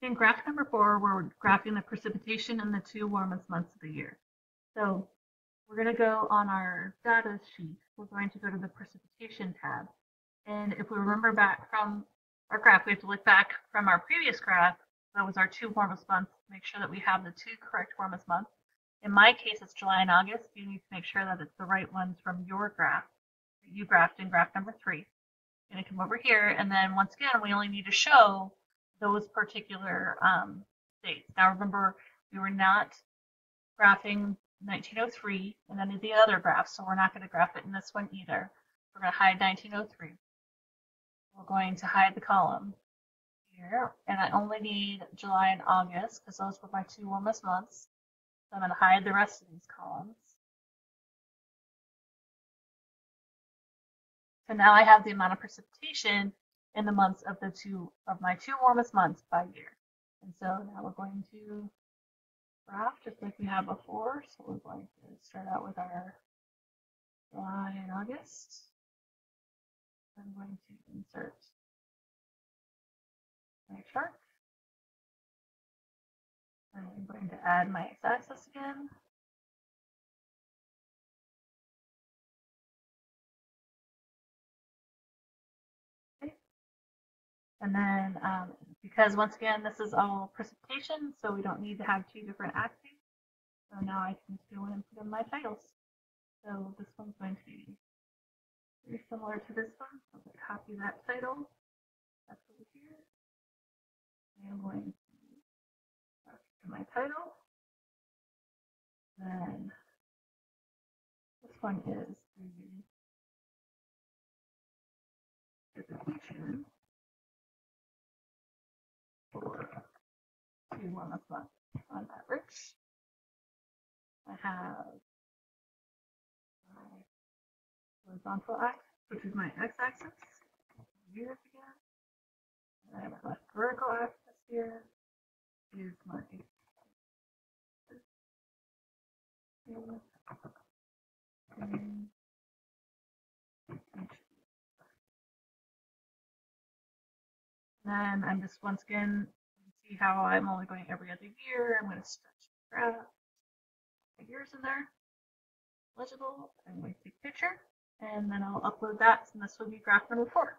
In graph number 4, we're graphing the precipitation in the 2 warmest months of the year. So we're going to go on our data sheet. We're going to go to the precipitation tab. And if we remember back from our graph, we have to look back from our previous graph. That was our 2 warmest months. Make sure that we have the 2 correct warmest months. In my case, it's July and August. You need to make sure that it's the right ones from your graph that you graphed in graph number 3. I'm going to come over here, and then once again, we only need to show those particular dates. Now remember, we were not graphing 1903 in any of the other graphs, so we're not going to graph it in this one either. We're going to hide 1903. We're going to hide the column here, and I only need July and August because those were my 2 warmest months. So I'm going to hide the rest of these columns. So now I have the amount of precipitation in the months of my 2 warmest months by year. And so now we're going to graph just like we have before. So we're going to start out with our July and August. I'm going to insert my chart. I'm going to add my x-axis again. Okay. And then because once again, this is all precipitation, so we don't need to have 2 different axes. So now I can go in and put in my titles. So this one's going to be very similar to this one. So I'm going to copy that title. That's over here. I'm going to to my title. Then this one is the precipitation for 2 warmest months on average. I have my horizontal axis, which is my x-axis, years again. And I have my vertical axis here is my then I'm just once again see how I'm only going every other year. I'm going to stretch the graph. My years in there, legible. I'm going to take a picture, and then I'll upload that, and this will be graph number 4.